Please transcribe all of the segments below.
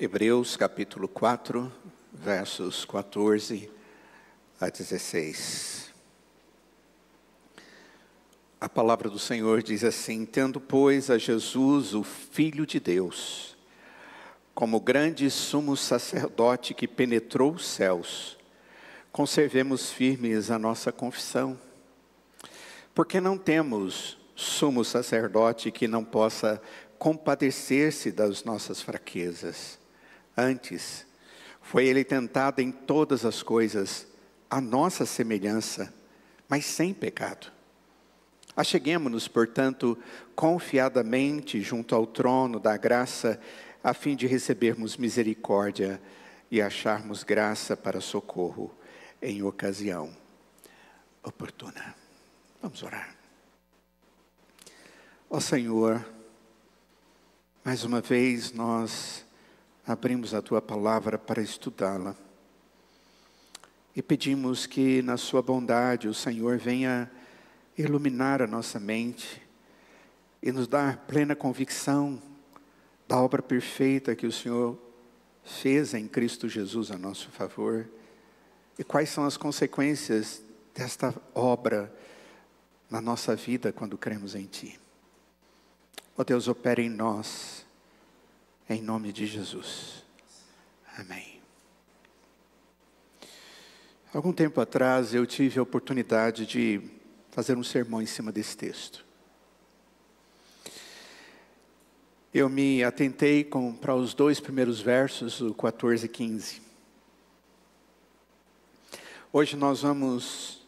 Hebreus capítulo 4, versos 14 a 16. A palavra do Senhor diz assim: tendo, pois, a Jesus, o Filho de Deus, como grande sumo sacerdote que penetrou os céus, conservemos firmes a nossa confissão. Porque não temos sumo sacerdote que não possa compadecer-se das nossas fraquezas. Antes, foi ele tentado em todas as coisas, à nossa semelhança, mas sem pecado. Acheguemo-nos, portanto, confiadamente junto ao trono da graça, a fim de recebermos misericórdia e acharmos graça para socorro em ocasião oportuna. Vamos orar. Ó Senhor, mais uma vez nós abrimos a Tua palavra para estudá-la. E pedimos que na Sua bondade o Senhor venha iluminar a nossa mente e nos dar plena convicção da obra perfeita que o Senhor fez em Cristo Jesus a nosso favor. E quais são as consequências desta obra na nossa vida quando cremos em Ti. Ó Deus, opera em nós, em nome de Jesus. Amém. Algum tempo atrás eu tive a oportunidade de fazer um sermão em cima desse texto. Eu me atentei para os dois primeiros versos, o 14 e 15. Hoje nós vamos...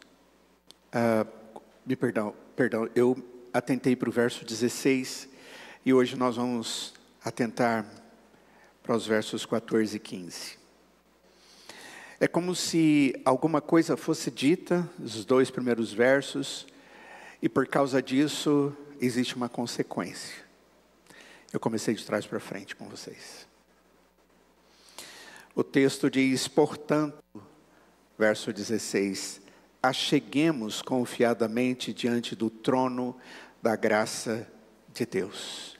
eu atentei para o verso 16 e hoje nós vamos atentar para os versos 14 e 15. É como se alguma coisa fosse dita, os dois primeiros versos, e por causa disso existe uma consequência. Eu comecei de trás para frente com vocês. O texto diz, portanto, verso 16, acheguemos confiadamente diante do trono da graça de Deus.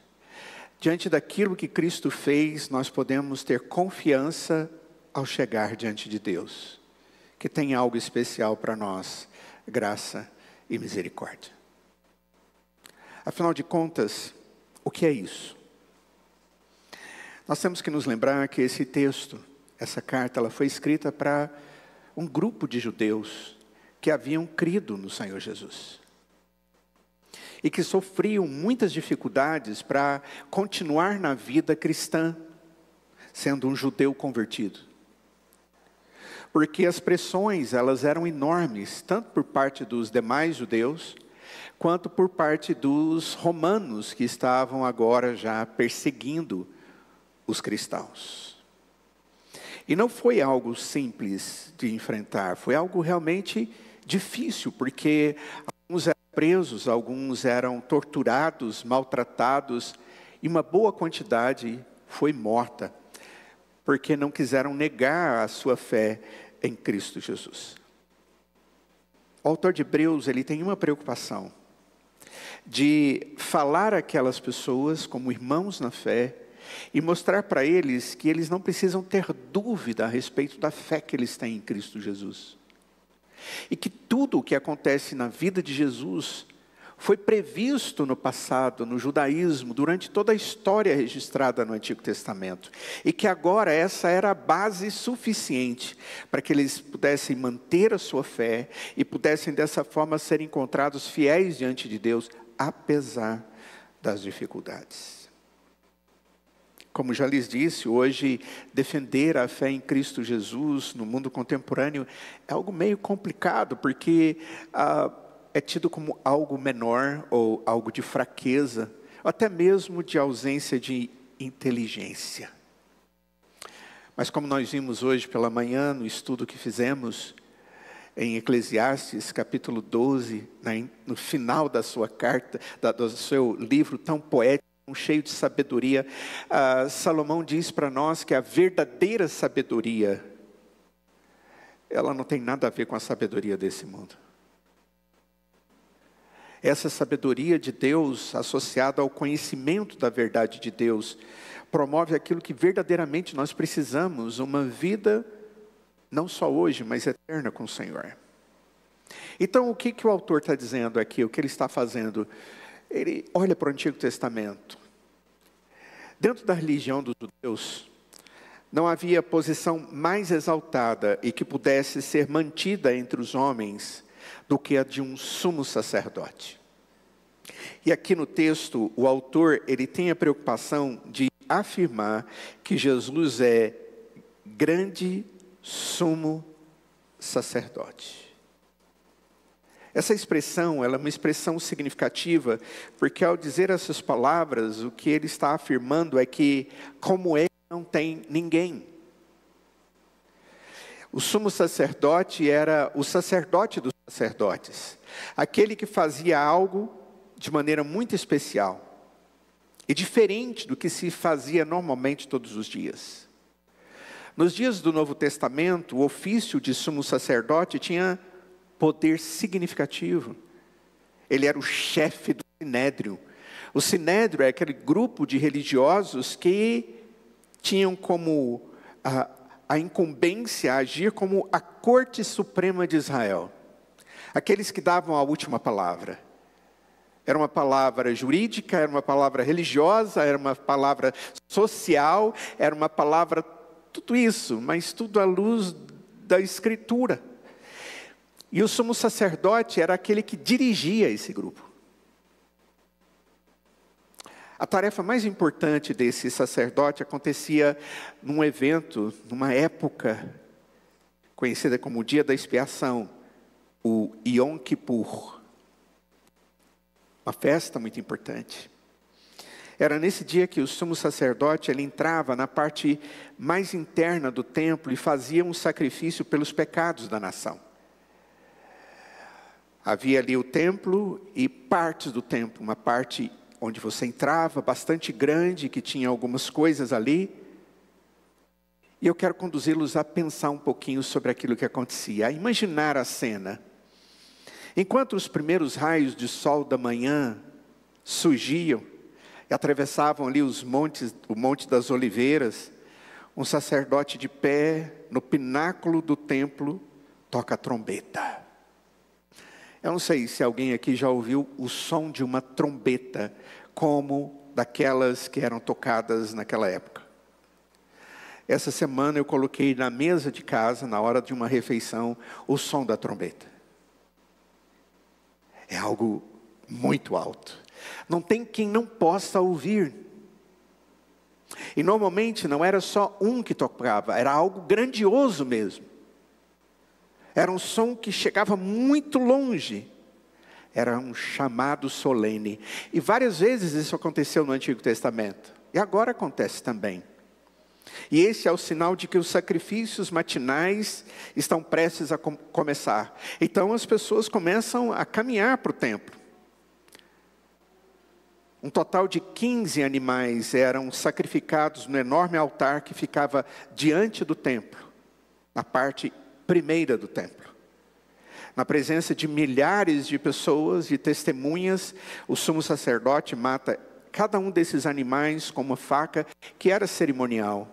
Diante daquilo que Cristo fez, nós podemos ter confiança ao chegar diante de Deus, que tem algo especial para nós, graça e misericórdia. Afinal de contas, o que é isso? Nós temos que nos lembrar que esse texto, essa carta, ela foi escrita para um grupo de judeus que haviam crido no Senhor Jesus. E que sofriam muitas dificuldades para continuar na vida cristã, sendo um judeu convertido. Porque as pressões, elas eram enormes, tanto por parte dos demais judeus, quanto por parte dos romanos, que estavam agora já perseguindo os cristãos. E não foi algo simples de enfrentar, foi algo realmente difícil, porque alguns eram presos, alguns eram torturados, maltratados, e uma boa quantidade foi morta, porque não quiseram negar a sua fé em Cristo Jesus. O autor de Hebreus, ele tem uma preocupação, de falar àquelas pessoas como irmãos na fé, e mostrar para eles que eles não precisam ter dúvida a respeito da fé que eles têm em Cristo Jesus. E que tudo o que acontece na vida de Jesus foi previsto no passado, no judaísmo, durante toda a história registrada no Antigo Testamento. E que agora essa era a base suficiente para que eles pudessem manter a sua fé e pudessem dessa forma ser encontrados fiéis diante de Deus, apesar das dificuldades. Como já lhes disse, hoje defender a fé em Cristo Jesus no mundo contemporâneo é algo meio complicado, porque é tido como algo menor ou algo de fraqueza, ou até mesmo de ausência de inteligência. Mas como nós vimos hoje pela manhã, no estudo que fizemos em Eclesiastes, capítulo 12, no final da sua carta, do seu livro tão poético, cheio de sabedoria, Salomão diz para nós que a verdadeira sabedoria, ela não tem nada a ver com a sabedoria desse mundo. Essa sabedoria de Deus associada ao conhecimento da verdade de Deus, promove aquilo que verdadeiramente nós precisamos, uma vida não só hoje, mas eterna com o Senhor. Então, o que o autor está dizendo aqui, o que ele está fazendo? Ele olha para o Antigo Testamento. Dentro da religião dos judeus, não havia posição mais exaltada e que pudesse ser mantida entre os homens do que a de um sumo sacerdote. E aqui no texto, o autor, ele tem a preocupação de afirmar que Jesus é grande sumo sacerdote. Essa expressão, ela é uma expressão significativa, porque ao dizer essas palavras, o que ele está afirmando é que, como ele, não tem ninguém. O sumo sacerdote era o sacerdote dos sacerdotes, aquele que fazia algo de maneira muito especial e diferente do que se fazia normalmente todos os dias. Nos dias do Novo Testamento, o ofício de sumo sacerdote tinha poder significativo. Ele era o chefe do Sinédrio. O Sinédrio é aquele grupo de religiosos que tinham como a incumbência a agir como a corte suprema de Israel. Aqueles que davam a última palavra. Era uma palavra jurídica, era uma palavra religiosa, era uma palavra social, era uma palavra, tudo isso, mas tudo à luz da Escritura. E o sumo sacerdote era aquele que dirigia esse grupo. A tarefa mais importante desse sacerdote acontecia num evento, numa época conhecida como o Dia da Expiação, o Yom Kippur. Uma festa muito importante. Era nesse dia que o sumo sacerdote ele entrava na parte mais interna do templo e fazia um sacrifício pelos pecados da nação. Havia ali o templo e partes do templo, uma parte onde você entrava, bastante grande, que tinha algumas coisas ali. E eu quero conduzi-los a pensar um pouquinho sobre aquilo que acontecia, a imaginar a cena. Enquanto os primeiros raios de sol da manhã surgiam e atravessavam ali os montes, o Monte das Oliveiras, um sacerdote de pé no pináculo do templo toca a trombeta. Eu não sei se alguém aqui já ouviu o som de uma trombeta, como daquelas que eram tocadas naquela época. Essa semana eu coloquei na mesa de casa, na hora de uma refeição, o som da trombeta. É algo muito alto. Não tem quem não possa ouvir. E normalmente não era só um que tocava, era algo grandioso mesmo. Era um som que chegava muito longe. Era um chamado solene. E várias vezes isso aconteceu no Antigo Testamento. E agora acontece também. E esse é o sinal de que os sacrifícios matinais estão prestes a começar. Então as pessoas começam a caminhar para o templo. Um total de 15 animais eram sacrificados no enorme altar que ficava diante do templo, na parte primeira do templo. Na presença de milhares de pessoas e testemunhas, o sumo sacerdote mata cada um desses animais com uma faca que era cerimonial.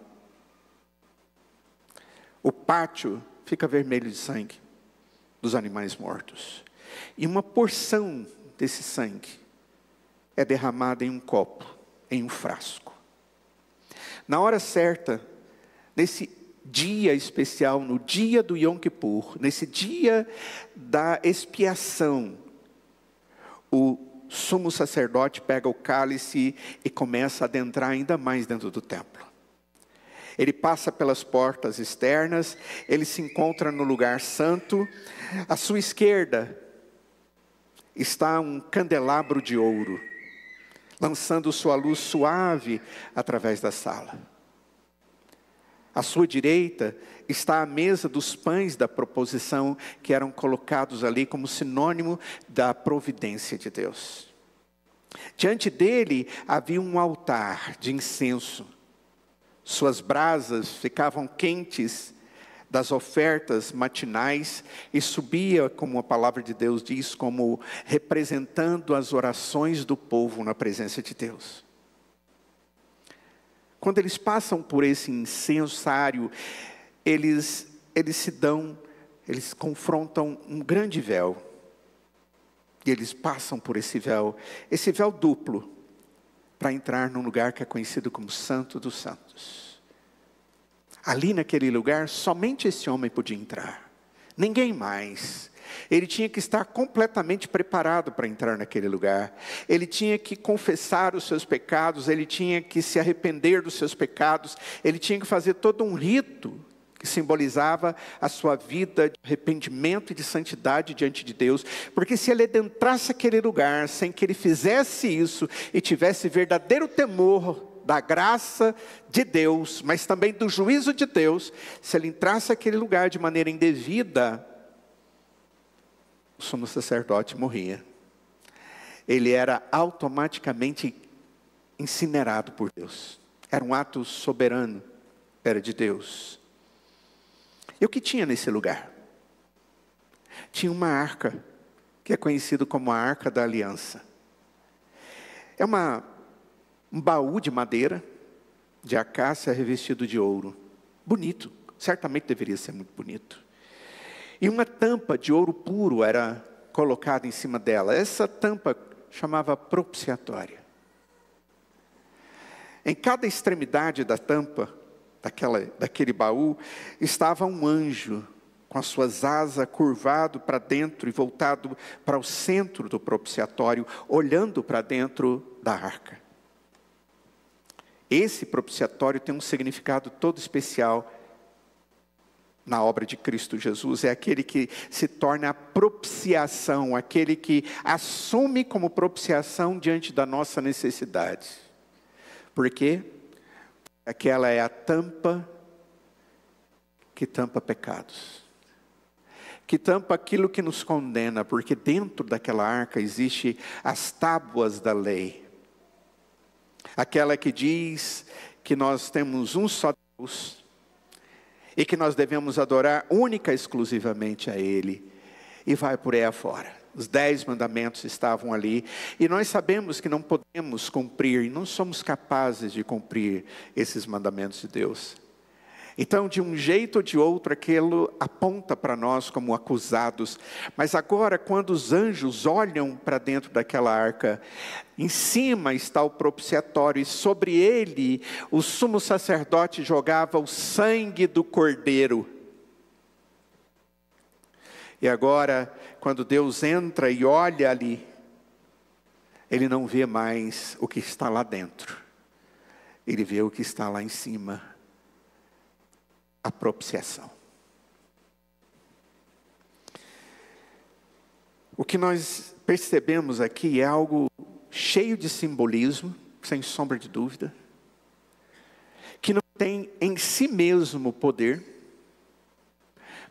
O pátio fica vermelho de sangue dos animais mortos. E uma porção desse sangue é derramada em um copo, em um frasco. Na hora certa, nesse dia especial, no dia do Yom Kippur, nesse dia da expiação, o sumo sacerdote pega o cálice e começa a adentrar ainda mais dentro do templo. Ele passa pelas portas externas, ele se encontra no lugar santo. À sua esquerda está um candelabro de ouro, lançando sua luz suave através da sala. À sua direita está a mesa dos pães da proposição, que eram colocados ali como sinônimo da providência de Deus. Diante dele havia um altar de incenso. Suas brasas ficavam quentes das ofertas matinais e subia, como a palavra de Deus diz, como representando as orações do povo na presença de Deus. quando eles passam por esse incensário, eles confrontam um grande véu. E eles passam por esse véu duplo, para entrar num lugar que é conhecido como Santo dos Santos. Ali naquele lugar, somente esse homem podia entrar. Ninguém mais. Ele tinha que estar completamente preparado para entrar naquele lugar. Ele tinha que confessar os seus pecados, ele tinha que se arrepender dos seus pecados, ele tinha que fazer todo um rito que simbolizava a sua vida de arrependimento e de santidade diante de Deus. Porque se ele adentrasse aquele lugar sem que ele fizesse isso e tivesse verdadeiro temor da graça de Deus, mas também do juízo de Deus, se ele entrasse naquele lugar de maneira indevida, o sumo sacerdote morria. Ele era automaticamente incinerado por Deus. Era um ato soberano, era de Deus. E o que tinha nesse lugar? Tinha uma arca, que é conhecido como a Arca da Aliança. É um baú de madeira, de acácia revestido de ouro. Bonito, certamente deveria ser muito bonito. E uma tampa de ouro puro era colocada em cima dela. Essa tampa chamava propiciatória. Em cada extremidade da tampa, daquele baú, estava um anjo, com as suas asas curvado para dentro e voltado para o centro do propiciatório, olhando para dentro da arca. Esse propiciatório tem um significado todo especial na obra de Cristo Jesus. É aquele que se torna a propiciação, aquele que assume como propiciação diante da nossa necessidade. Por quê? Aquela é a tampa que tampa pecados, que tampa aquilo que nos condena, porque dentro daquela arca existe as tábuas da lei. Aquela que diz que nós temos um só Deus e que nós devemos adorar única e exclusivamente a Ele, e vai por aí afora. Os 10 mandamentos estavam ali, e nós sabemos que não podemos cumprir, e não somos capazes de cumprir esses mandamentos de Deus. Então, de um jeito ou de outro, aquilo aponta para nós como acusados. Mas agora, quando os anjos olham para dentro daquela arca, em cima está o propiciatório, e sobre ele o sumo sacerdote jogava o sangue do cordeiro. E agora, quando Deus entra e olha ali, Ele não vê mais o que está lá dentro. Ele vê o que está lá em cima, a propiciação. O que nós percebemos aqui é algo cheio de simbolismo, sem sombra de dúvida, que não tem em si mesmo poder,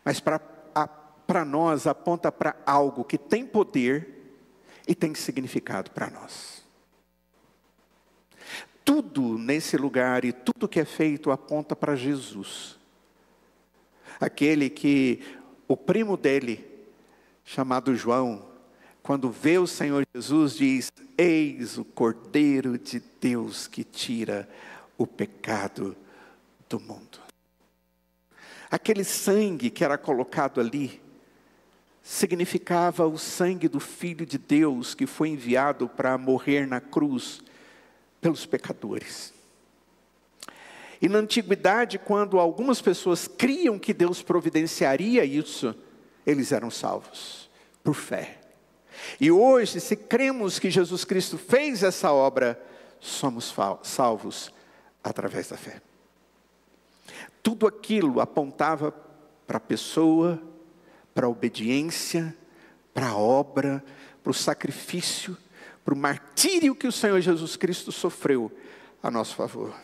mas para nós aponta para algo que tem poder e tem significado para nós. Tudo nesse lugar e tudo que é feito aponta para Jesus. Aquele que o primo dele, chamado João, quando vê o Senhor Jesus, diz: eis o Cordeiro de Deus que tira o pecado do mundo. Aquele sangue que era colocado ali, significava o sangue do Filho de Deus que foi enviado para morrer na cruz pelos pecadores. E na antiguidade, quando algumas pessoas criam que Deus providenciaria isso, eles eram salvos por fé. E hoje, se cremos que Jesus Cristo fez essa obra, somos salvos através da fé. Tudo aquilo apontava para a pessoa, para a obediência, para a obra, para o sacrifício, para o martírio que o Senhor Jesus Cristo sofreu a nosso favor.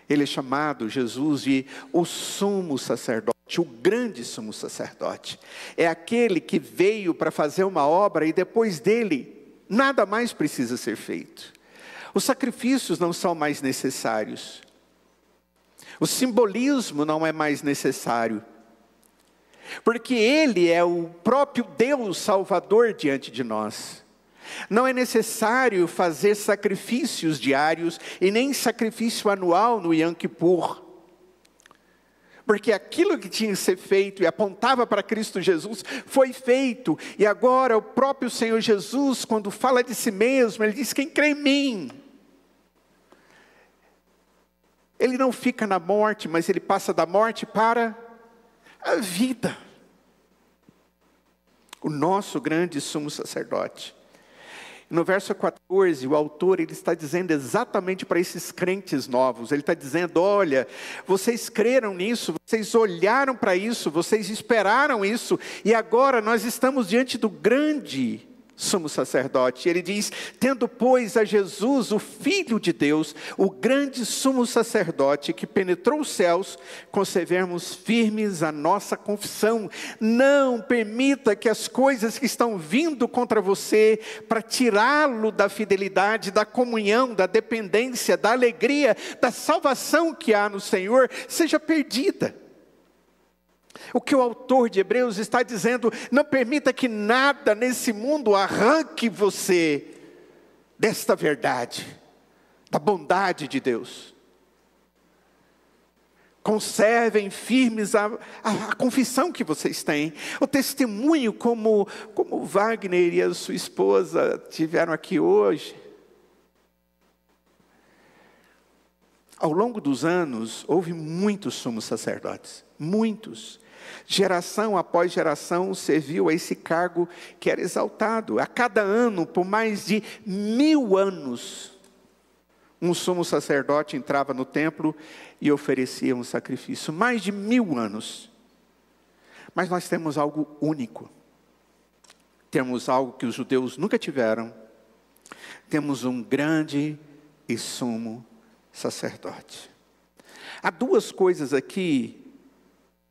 Ele é chamado, Jesus, de o sumo sacerdote, o grande sumo sacerdote. É aquele que veio para fazer uma obra e depois dele, nada mais precisa ser feito. Os sacrifícios não são mais necessários. O simbolismo não é mais necessário. Porque Ele é o próprio Deus Salvador diante de nós. Não é necessário fazer sacrifícios diários e nem sacrifício anual no Yom Kippur. Porque aquilo que tinha que ser feito e apontava para Cristo Jesus foi feito. E agora o próprio Senhor Jesus, quando fala de si mesmo, Ele diz: quem crê em mim. Ele não fica na morte, mas Ele passa da morte para a vida. O nosso grande sumo sacerdote. No verso 14, o autor ele está dizendo exatamente para esses crentes novos. Ele está dizendo: olha, vocês creram nisso, vocês olharam para isso, vocês esperaram isso, e agora nós estamos diante do grande sumo sacerdote. Ele diz: tendo pois a Jesus, o Filho de Deus, o grande sumo sacerdote que penetrou os céus, conservemos firmes a nossa confissão. Não permita que as coisas que estão vindo contra você, para tirá-lo da fidelidade, da comunhão, da dependência, da alegria, da salvação que há no Senhor, seja perdida. O que o autor de Hebreus está dizendo: não permita que nada nesse mundo arranque você desta verdade, da bondade de Deus. Conservem firmes a confissão que vocês têm, o testemunho como Wagner e a sua esposa tiveram aqui hoje. Ao longo dos anos, houve muitos sumos sacerdotes, muitos. Geração após geração serviu a esse cargo que era exaltado. A cada ano, por mais de 1000 anos, um sumo sacerdote entrava no templo e oferecia um sacrifício. Mais de 1000 anos. Mas nós temos algo único. Temos algo que os judeus nunca tiveram. Temos um grande e sumo sacerdote. Há duas coisas aqui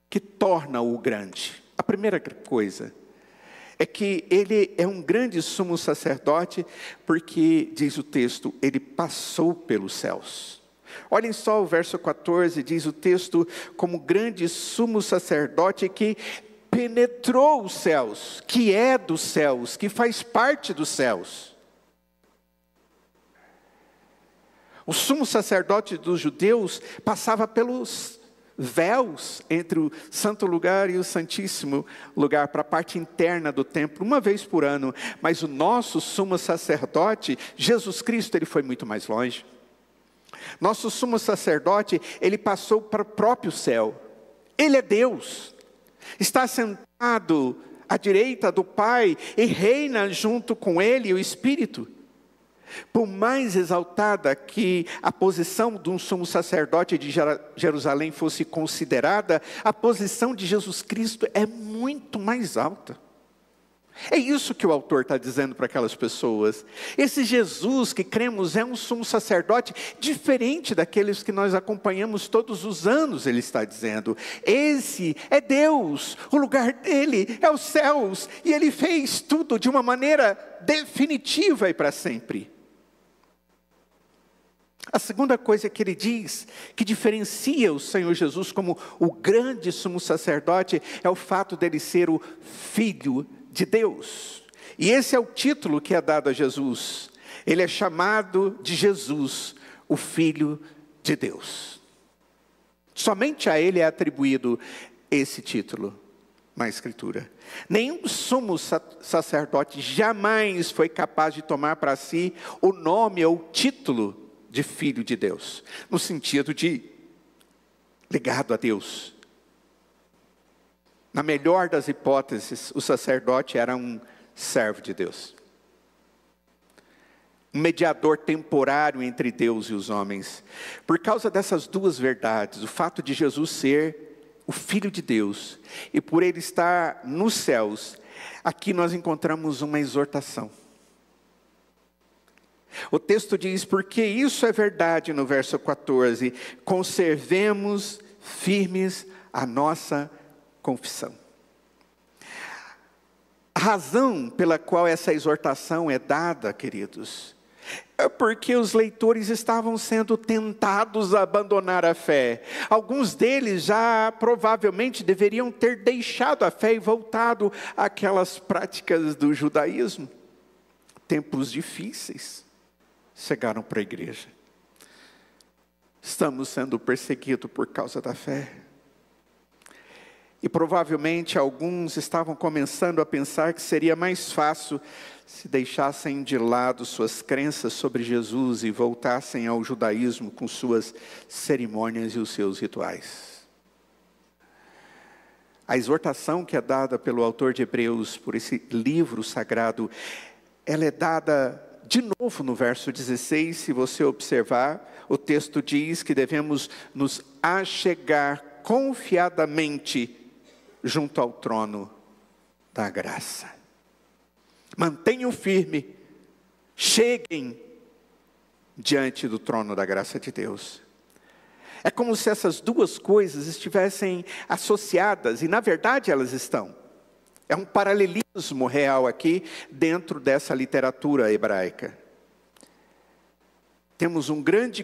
que torna-o grande. A primeira coisa é que ele é um grande sumo sacerdote, porque, diz o texto, ele passou pelos céus. Olhem só o verso 14, diz o texto: como grande sumo sacerdote que penetrou os céus, que é dos céus, que faz parte dos céus. O sumo sacerdote dos judeus passava pelos véus entre o santo lugar e o santíssimo lugar, para a parte interna do templo, uma vez por ano. Mas o nosso sumo sacerdote, Jesus Cristo, ele foi muito mais longe. Nosso sumo sacerdote, ele passou para o próprio céu. Ele é Deus, está sentado à direita do Pai e reina junto com ele o Espírito. Por mais exaltada que a posição de um sumo sacerdote de Jerusalém fosse considerada, a posição de Jesus Cristo é muito mais alta. É isso que o autor está dizendo para aquelas pessoas. Esse Jesus que cremos é um sumo sacerdote diferente daqueles que nós acompanhamos todos os anos, ele está dizendo. Esse é Deus, o lugar dele é os céus, e ele fez tudo de uma maneira definitiva e para sempre. A segunda coisa que ele diz, que diferencia o Senhor Jesus como o grande sumo sacerdote, é o fato dele ser o Filho de Deus. E esse é o título que é dado a Jesus. Ele é chamado de Jesus, o Filho de Deus. Somente a ele é atribuído esse título na Escritura. Nenhum sumo sacerdote jamais foi capaz de tomar para si o nome ou o título de Filho de Deus, no sentido de ligado a Deus. Na melhor das hipóteses, o sacerdote era um servo de Deus, um mediador temporário entre Deus e os homens. Por causa dessas duas verdades, o fato de Jesus ser o Filho de Deus e por ele estar nos céus, aqui nós encontramos uma exortação. O texto diz: porque isso é verdade, no verso 14, conservemos firmes a nossa confissão. A razão pela qual essa exortação é dada, queridos, é porque os leitores estavam sendo tentados a abandonar a fé. Alguns deles já provavelmente deveriam ter deixado a fé e voltado àquelas práticas do judaísmo. tempos difíceis chegaram para a igreja. Estamos sendo perseguidos por causa da fé. E provavelmente alguns estavam começando a pensar que seria mais fácil se deixassem de lado suas crenças sobre Jesus e voltassem ao judaísmo com suas cerimônias e os seus rituais. A exortação que é dada pelo autor de Hebreus, por esse livro sagrado, ela é dada de novo no verso 16, se você observar, o texto diz que devemos nos achegar confiadamente junto ao trono da graça. Mantenham firme, cheguem diante do trono da graça de Deus. É como se essas duas coisas estivessem associadas, e na verdade elas estão. É um paralelismo real aqui dentro dessa literatura hebraica. Temos um grande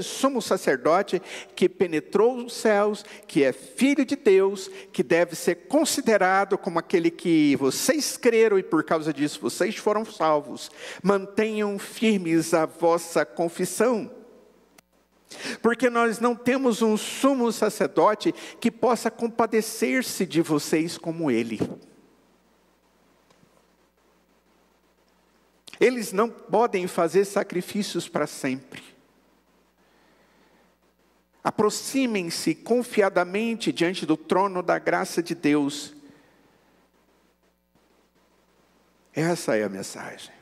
sumo sacerdote que penetrou os céus, que é filho de Deus, que deve ser considerado como aquele que vocês creram e por causa disso vocês foram salvos. Mantenham firmes a vossa confissão. Porque nós não temos um sumo sacerdote que possa compadecer-se de vocês como ele. Eles não podem fazer sacrifícios para sempre. Aproximem-se confiadamente diante do trono da graça de Deus. Essa é a mensagem.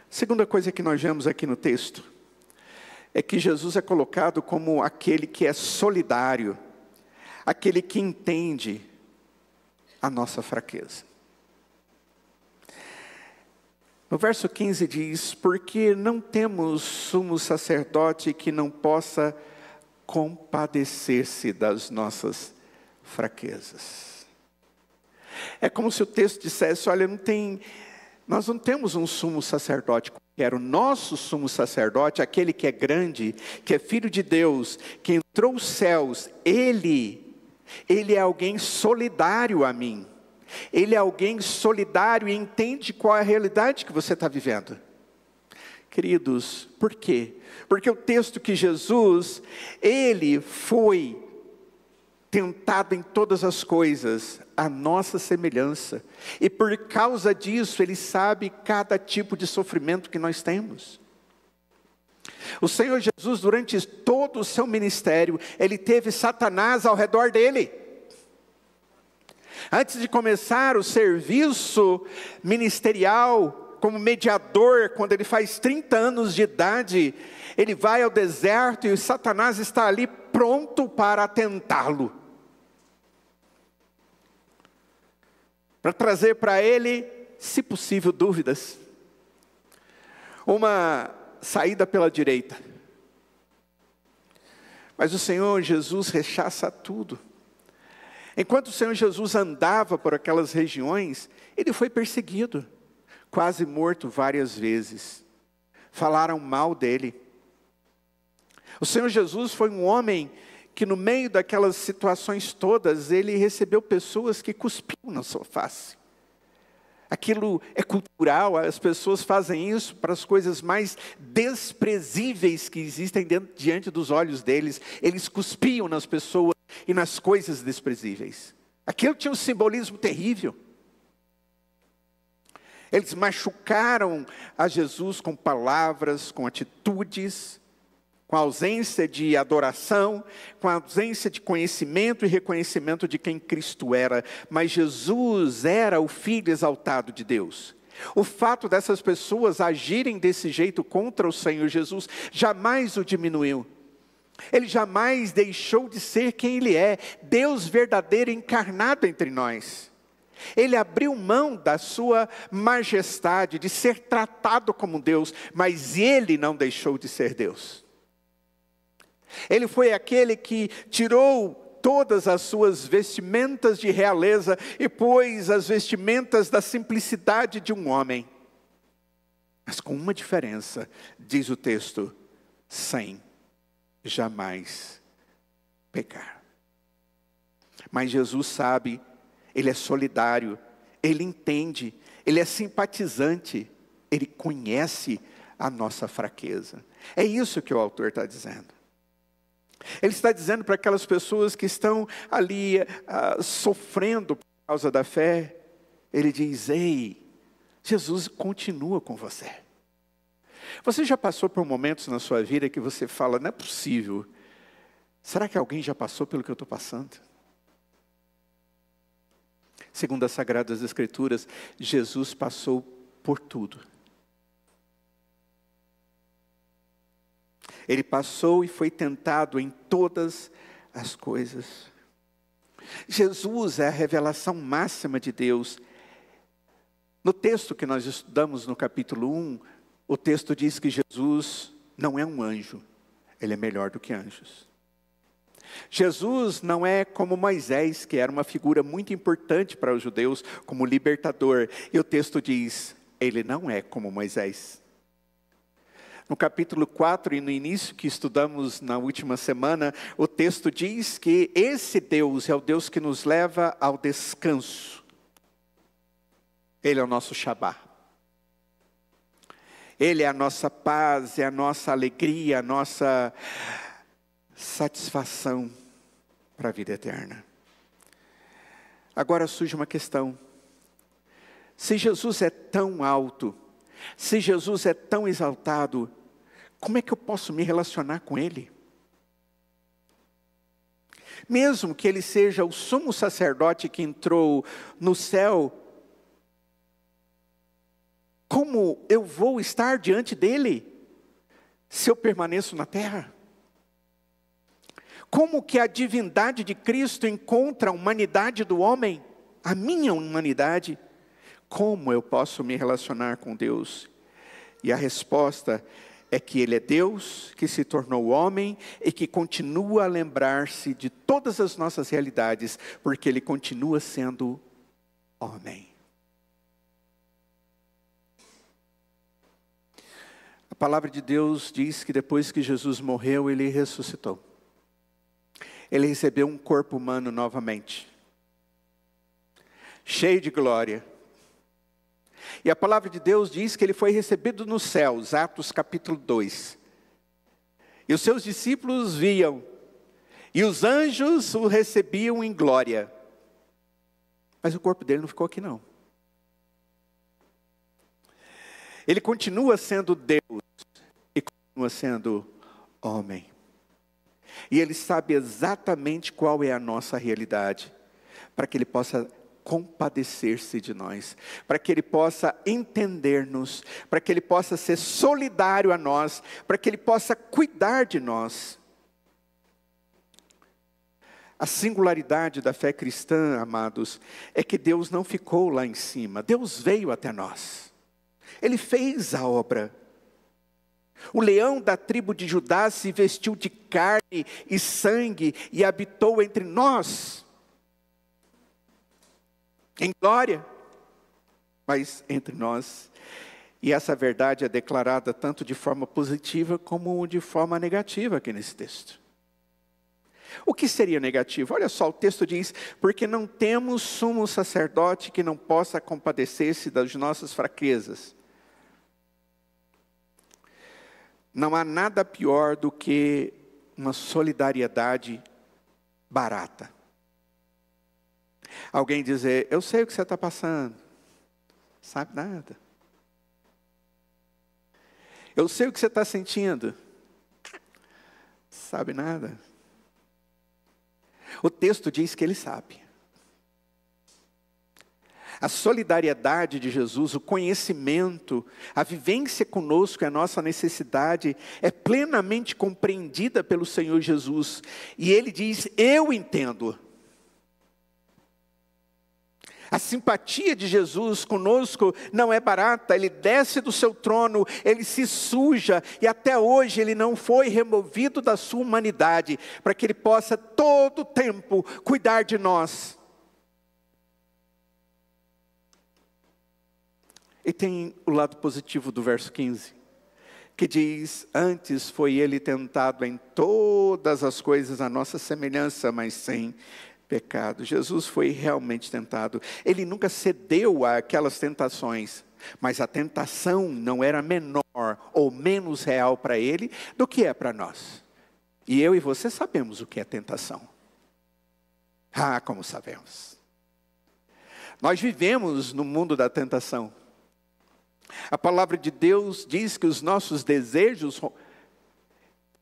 Segunda coisa que nós vemos aqui no texto é que Jesus é colocado como aquele que é solidário, aquele que entende a nossa fraqueza. No verso 15 diz, porque não temos sumo sacerdote que não possa compadecer-se das nossas fraquezas. É como se o texto dissesse, olha, nós não temos um sumo sacerdote qualquer. O nosso sumo sacerdote, aquele que é grande, que é filho de Deus, que entrou os céus, ele é alguém solidário a mim. Ele é alguém solidário e entende qual é a realidade que você está vivendo. Queridos, por quê? Porque o texto que Jesus, ele foi tentado em todas as coisas, a nossa semelhança. E por causa disso, ele sabe cada tipo de sofrimento que nós temos. O Senhor Jesus, durante todo o seu ministério, ele teve Satanás ao redor dele. Antes de começar o serviço ministerial, como mediador, quando ele faz 30 anos de idade, ele vai ao deserto e o Satanás está ali pronto para tentá-lo. Para trazer para ele, se possível, dúvidas. Uma saída pela direita. Mas o Senhor Jesus rechaça tudo. Enquanto o Senhor Jesus andava por aquelas regiões, ele foi perseguido, quase morto várias vezes. Falaram mal dele. O Senhor Jesus foi um homem que no meio daquelas situações todas, ele recebeu pessoas que cuspiam na sua face. Aquilo é cultural, as pessoas fazem isso para as coisas mais desprezíveis que existem diante dos olhos deles. Eles cuspiam nas pessoas e nas coisas desprezíveis. Aquilo tinha um simbolismo terrível. Eles machucaram a Jesus com palavras, com atitudes, com a ausência de adoração, com a ausência de conhecimento e reconhecimento de quem Cristo era. Mas Jesus era o Filho exaltado de Deus. O fato dessas pessoas agirem desse jeito contra o Senhor Jesus jamais o diminuiu. Ele jamais deixou de ser quem Ele é, Deus verdadeiro encarnado entre nós. Ele abriu mão da sua majestade, de ser tratado como Deus, mas Ele não deixou de ser Deus. Ele foi aquele que tirou todas as suas vestimentas de realeza e pôs as vestimentas da simplicidade de um homem. Mas com uma diferença, diz o texto, sem jamais pecar. Mas Jesus sabe, Ele é solidário, Ele entende, Ele é simpatizante, Ele conhece a nossa fraqueza. É isso que o autor está dizendo. Ele está dizendo para aquelas pessoas que estão ali sofrendo por causa da fé, ele diz: ei, Jesus continua com você. Você já passou por momentos na sua vida que você fala: não é possível, será que alguém já passou pelo que eu estou passando? Segundo as Sagradas Escrituras, Jesus passou por tudo. Ele passou e foi tentado em todas as coisas. Jesus é a revelação máxima de Deus. No texto que nós estudamos no capítulo 1, o texto diz que Jesus não é um anjo, ele é melhor do que anjos. Jesus não é como Moisés, que era uma figura muito importante para os judeus, como libertador. E o texto diz, ele não é como Moisés. No capítulo 4 e no início que estudamos na última semana, o texto diz que esse Deus é o Deus que nos leva ao descanso. Ele é o nosso Shabá. Ele é a nossa paz, é a nossa alegria, a nossa satisfação para a vida eterna. Agora surge uma questão. Se Jesus é tão alto, se Jesus é tão exaltado, como é que eu posso me relacionar com Ele? Mesmo que Ele seja o sumo sacerdote que entrou no céu, como eu vou estar diante dEle, se eu permaneço na terra? Como que a divindade de Cristo encontra a humanidade do homem, a minha humanidade? Como eu posso me relacionar com Deus? E a resposta é que Ele é Deus, que se tornou homem e que continua a lembrar-se de todas as nossas realidades, porque Ele continua sendo homem. A palavra de Deus diz que depois que Jesus morreu, Ele ressuscitou. Ele recebeu um corpo humano novamente, cheio de glória. E a palavra de Deus diz que Ele foi recebido nos céus, Atos capítulo 2. E os seus discípulos viam, e os anjos o recebiam em glória. Mas o corpo dele não ficou aqui não. Ele continua sendo Deus, e continua sendo homem. E Ele sabe exatamente qual é a nossa realidade, para que Ele possa compadecer-se de nós, para que Ele possa entender-nos, para que Ele possa ser solidário a nós, para que Ele possa cuidar de nós. A singularidade da fé cristã, amados, é que Deus não ficou lá em cima, Deus veio até nós. Ele fez a obra. O leão da tribo de Judá se vestiu de carne e sangue e habitou entre nós, em glória, mas entre nós. E essa verdade é declarada tanto de forma positiva como de forma negativa aqui nesse texto. O que seria negativo? Olha só, o texto diz, porque não temos sumo sacerdote que não possa compadecer-se das nossas fraquezas. Não há nada pior do que uma solidariedade barata. Alguém dizer, eu sei o que você está passando. Sabe nada. Eu sei o que você está sentindo. Sabe nada. O texto diz que Ele sabe. A solidariedade de Jesus, o conhecimento, a vivência conosco, a nossa necessidade, é plenamente compreendida pelo Senhor Jesus. E Ele diz, eu entendo. A simpatia de Jesus conosco não é barata, Ele desce do seu trono, Ele se suja, e até hoje Ele não foi removido da sua humanidade, para que Ele possa todo o tempo cuidar de nós. E tem o lado positivo do verso 15, que diz, antes foi Ele tentado em todas as coisas a nossa semelhança, mas sem pecado. Jesus foi realmente tentado. Ele nunca cedeu àquelas tentações, mas a tentação não era menor ou menos real para ele do que é para nós. E eu e você sabemos o que é tentação. Ah, como sabemos. Nós vivemos no mundo da tentação. A palavra de Deus diz que os nossos desejos,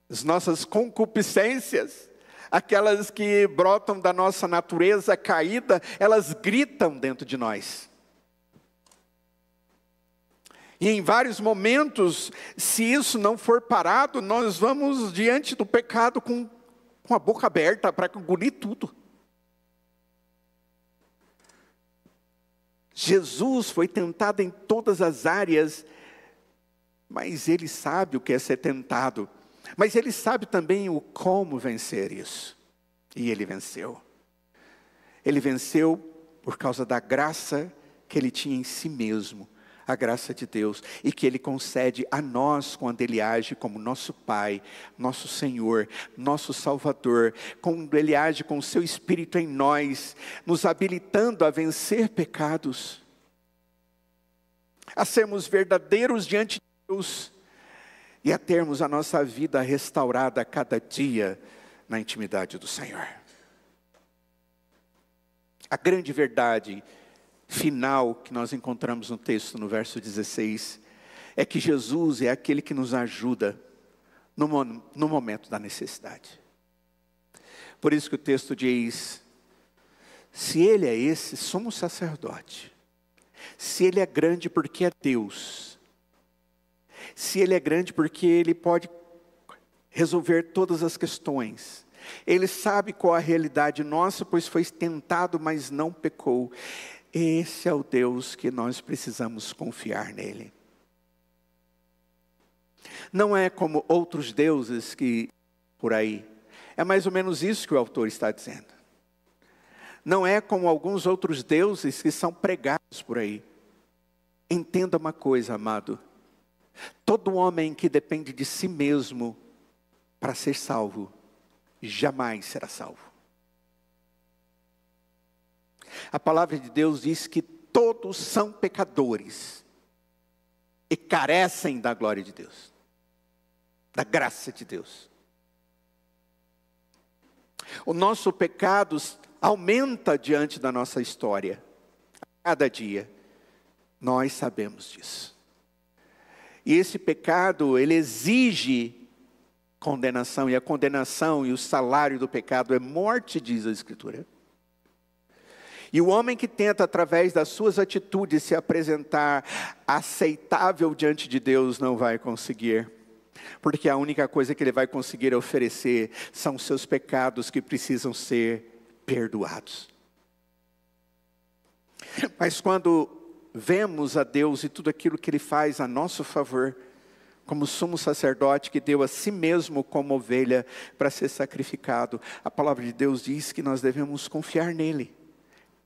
as nossas concupiscências, aquelas que brotam da nossa natureza caída, elas gritam dentro de nós. E em vários momentos, se isso não for parado, nós vamos diante do pecado com a boca aberta para engolir tudo. Jesus foi tentado em todas as áreas, mas ele sabe o que é ser tentado. Mas ele sabe também o como vencer isso. E ele venceu. Ele venceu por causa da graça que ele tinha em si mesmo. A graça de Deus. E que ele concede a nós quando ele age como nosso Pai, nosso Senhor, nosso Salvador. Quando ele age com o seu Espírito em nós, nos habilitando a vencer pecados. A sermos verdadeiros diante de Deus. E a termos a nossa vida restaurada a cada dia na intimidade do Senhor. A grande verdade final que nós encontramos no texto, no verso 16, é que Jesus é aquele que nos ajuda no momento da necessidade. Por isso que o texto diz, se Ele é esse sumo sacerdote, se Ele é grande porque é Deus, se Ele é grande porque Ele pode resolver todas as questões, Ele sabe qual a realidade nossa, pois foi tentado, mas não pecou. Esse é o Deus que nós precisamos confiar nele. Não é como outros deuses que por aí. É mais ou menos isso que o autor está dizendo. Não é como alguns outros deuses que são pregados por aí. Entenda uma coisa, amado. Todo homem que depende de si mesmo para ser salvo, jamais será salvo. A palavra de Deus diz que todos são pecadores e carecem da glória de Deus, da graça de Deus. O nosso pecado aumenta diante da nossa história, a cada dia, nós sabemos disso. E esse pecado, ele exige condenação, e a condenação e o salário do pecado é morte, diz a Escritura. E o homem que tenta, através das suas atitudes, se apresentar aceitável diante de Deus, não vai conseguir. Porque a única coisa que ele vai conseguir oferecer são os seus pecados que precisam ser perdoados. Mas quando vemos a Deus e tudo aquilo que Ele faz a nosso favor, como sumo sacerdote que deu a si mesmo como ovelha para ser sacrificado, a palavra de Deus diz que nós devemos confiar nele.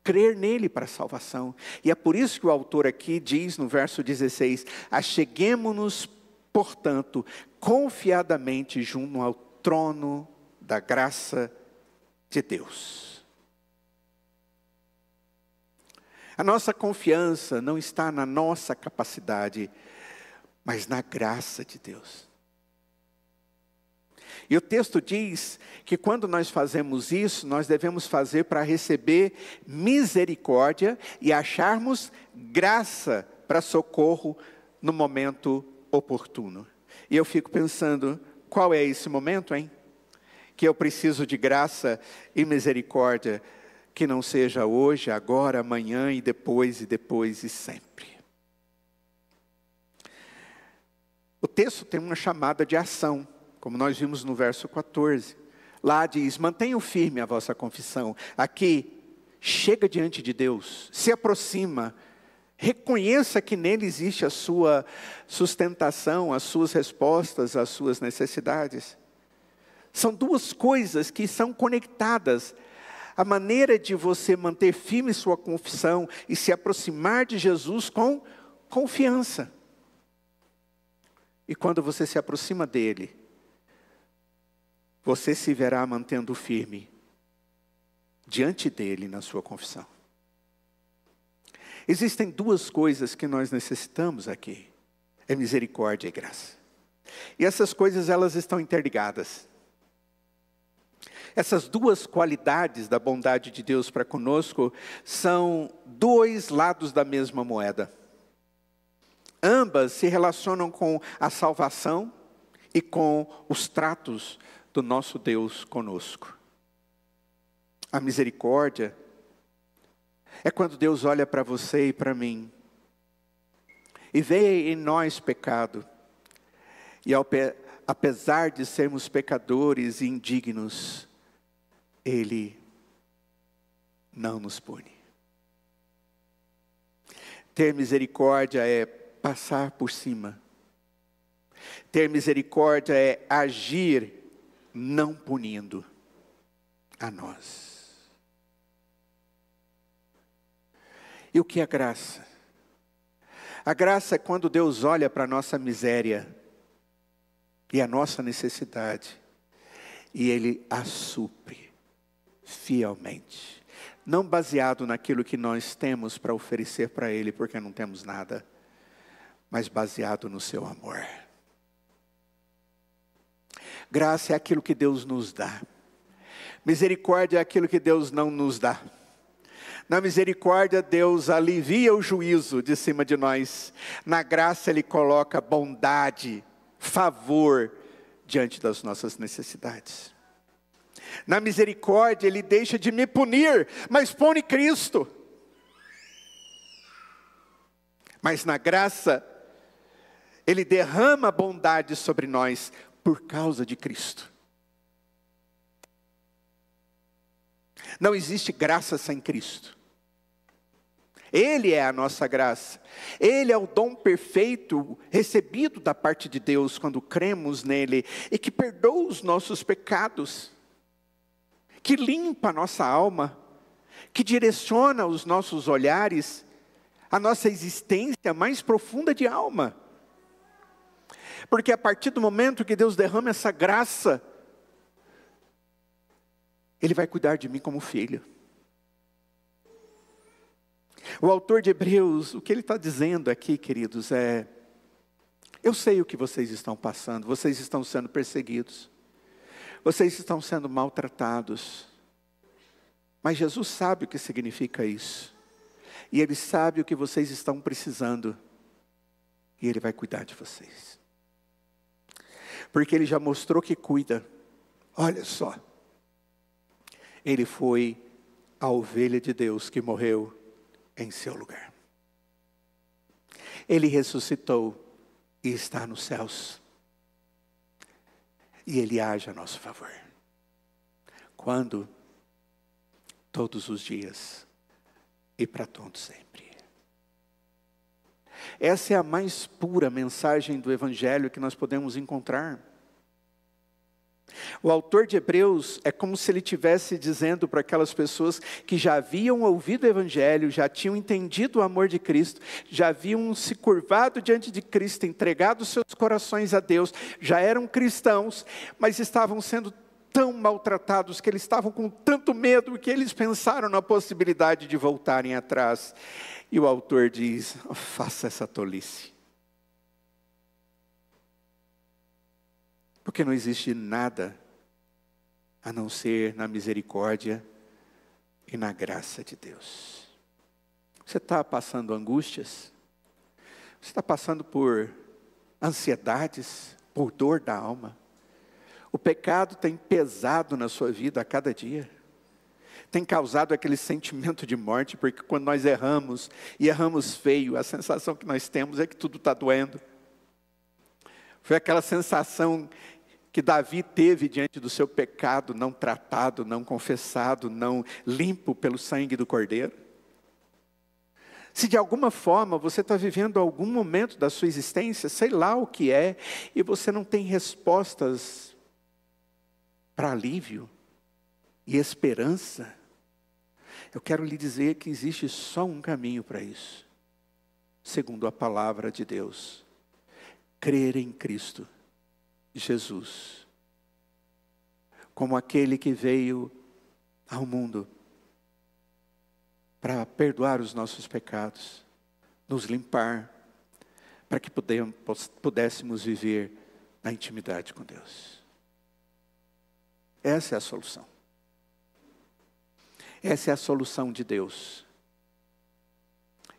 Crer nele para a salvação. E é por isso que o autor aqui diz no verso 16, acheguemo-nos, portanto, confiadamente junto ao trono da graça de Deus. A nossa confiança não está na nossa capacidade, mas na graça de Deus. E o texto diz que quando nós fazemos isso, nós devemos fazer para receber misericórdia e acharmos graça para socorro no momento oportuno. E eu fico pensando, qual é esse momento, hein? Que eu preciso de graça e misericórdia, que não seja hoje, agora, amanhã e depois e sempre. O texto tem uma chamada de ação, como nós vimos no verso 14. Lá diz, mantenham firme a vossa confissão. Aqui, chega diante de Deus, se aproxima, reconheça que nele existe a sua sustentação, as suas respostas, as suas necessidades. São duas coisas que são conectadas. A maneira de você manter firme sua confissão e se aproximar de Jesus com confiança. E quando você se aproxima dele, você se verá mantendo firme diante dele na sua confissão. Existem duas coisas que nós necessitamos aqui. É misericórdia e graça. E essas coisas, elas estão interligadas. Essas duas qualidades da bondade de Deus para conosco são dois lados da mesma moeda. Ambas se relacionam com a salvação e com os tratos do nosso Deus conosco. A misericórdia é quando Deus olha para você e para mim e vê em nós pecado. E apesar de sermos pecadores e indignos, Ele não nos pune. Ter misericórdia é passar por cima. Ter misericórdia é agir não punindo a nós. E o que é graça? A graça é quando Deus olha para a nossa miséria e a nossa necessidade, e Ele a supre fielmente. Não baseado naquilo que nós temos para oferecer para Ele, porque não temos nada, mas baseado no seu amor. Graça é aquilo que Deus nos dá. Misericórdia é aquilo que Deus não nos dá. Na misericórdia, Deus alivia o juízo de cima de nós. Na graça, Ele coloca bondade, favor diante das nossas necessidades. Na misericórdia, Ele deixa de me punir, mas pune Cristo. Mas na graça, Ele derrama bondade sobre nós por causa de Cristo. Não existe graça sem Cristo. Ele é a nossa graça. Ele é o dom perfeito recebido da parte de Deus quando cremos nele e que perdoa os nossos pecados, que limpa a nossa alma, que direciona os nossos olhares, a nossa existência mais profunda de alma. Porque a partir do momento que Deus derrama essa graça, Ele vai cuidar de mim como filho. O autor de Hebreus, o que ele está dizendo aqui, queridos, é: eu sei o que vocês estão passando, vocês estão sendo perseguidos, vocês estão sendo maltratados, mas Jesus sabe o que significa isso, e Ele sabe o que vocês estão precisando, e Ele vai cuidar de vocês, porque Ele já mostrou que cuida. Olha só, Ele foi a ovelha de Deus que morreu em seu lugar. Ele ressuscitou e está nos céus. E Ele age a nosso favor. Quando? Todos os dias e para todo sempre. Essa é a mais pura mensagem do Evangelho que nós podemos encontrar. O autor de Hebreus é como se ele estivesse dizendo para aquelas pessoas que já haviam ouvido o Evangelho, já tinham entendido o amor de Cristo, já haviam se curvado diante de Cristo, entregado seus corações a Deus, já eram cristãos, mas estavam sendo tão maltratados, que eles estavam com tanto medo, que eles pensaram na possibilidade de voltarem atrás. E o autor diz: faça essa tolice. Porque não existe nada a não ser na misericórdia e na graça de Deus. Você está passando angústias? Você está passando por ansiedades, por dor da alma? O pecado tem pesado na sua vida a cada dia. Tem causado aquele sentimento de morte, porque quando nós erramos, e erramos feio, a sensação que nós temos é que tudo está doendo. Foi aquela sensação que Davi teve diante do seu pecado não tratado, não confessado, não limpo pelo sangue do Cordeiro. Se de alguma forma você está vivendo algum momento da sua existência, sei lá o que é, e você não tem respostas para alívio e esperança, eu quero lhe dizer que existe só um caminho para isso, segundo a palavra de Deus: crer em Cristo Jesus, como aquele que veio ao mundo para perdoar os nossos pecados, nos limpar, para que pudéssemos viver na intimidade com Deus. Essa é a solução. Essa é a solução de Deus.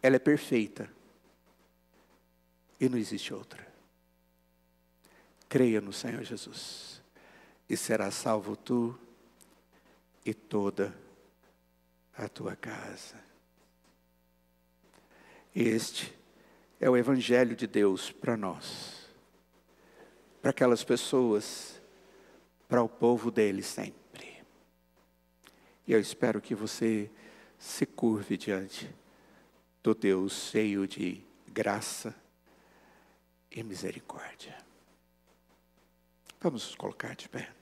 Ela é perfeita. E não existe outra. Creia no Senhor Jesus. E serás salvo tu e toda a tua casa. Este é o Evangelho de Deus para nós. Para aquelas pessoas, para o povo dele sempre. E eu espero que você se curve diante do Deus cheio de graça e misericórdia. Vamos nos colocar de pé.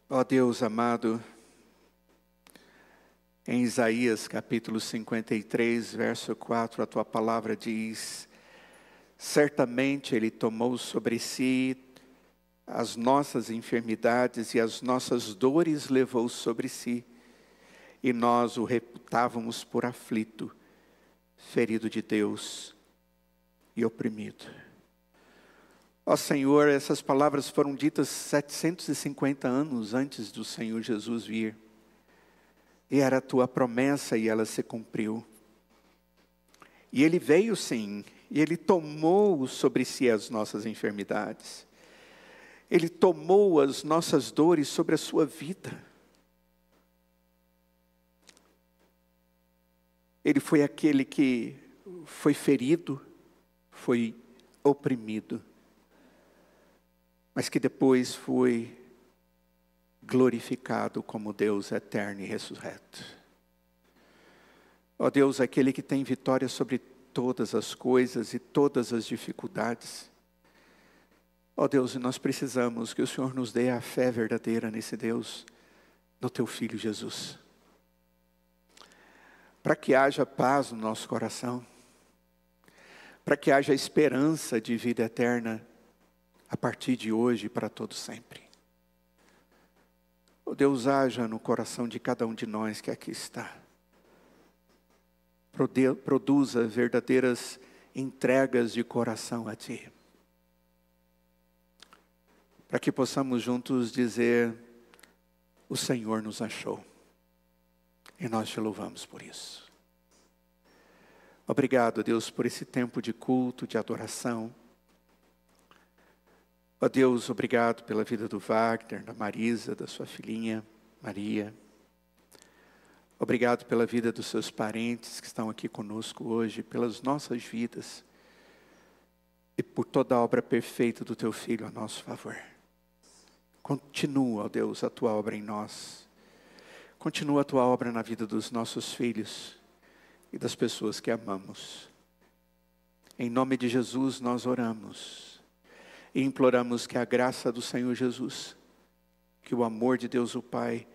Ó Deus amado, em Isaías capítulo 53, verso 4, a tua palavra diz: certamente Ele tomou sobre si as nossas enfermidades e as nossas dores levou sobre si, e nós o reputávamos por aflito, ferido de Deus e oprimido. Ó Senhor, essas palavras foram ditas 750 anos antes do Senhor Jesus vir. E era a tua promessa e ela se cumpriu. E Ele veio sim, e Ele tomou sobre si as nossas enfermidades. Ele tomou as nossas dores sobre a sua vida. Ele foi aquele que foi ferido, foi oprimido, mas que depois foi glorificado como Deus eterno e ressurreto. Ó Deus, aquele que tem vitória sobre todas as coisas e todas as dificuldades. Ó Deus, nós precisamos que o Senhor nos dê a fé verdadeira nesse Deus, no Teu Filho Jesus. Para que haja paz no nosso coração, para que haja esperança de vida eterna, a partir de hoje e para todo sempre. Ó Deus, haja no coração de cada um de nós que aqui está. Produza verdadeiras entregas de coração a Ti. Para que possamos juntos dizer: o Senhor nos achou. E nós Te louvamos por isso. Obrigado, Deus, por esse tempo de culto, de adoração. Ó Deus, obrigado pela vida do Wagner, da Marisa, da sua filhinha Maria. Obrigado pela vida dos seus parentes que estão aqui conosco hoje, pelas nossas vidas e por toda a obra perfeita do Teu Filho a nosso favor. Continua, ó Deus, a Tua obra em nós. Continua a Tua obra na vida dos nossos filhos e das pessoas que amamos. Em nome de Jesus nós oramos. E imploramos que a graça do Senhor Jesus, que o amor de Deus o Pai,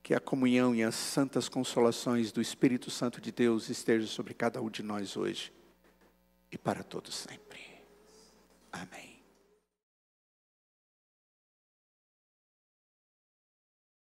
que a comunhão e as santas consolações do Espírito Santo de Deus estejam sobre cada um de nós hoje e para todos sempre. Amém.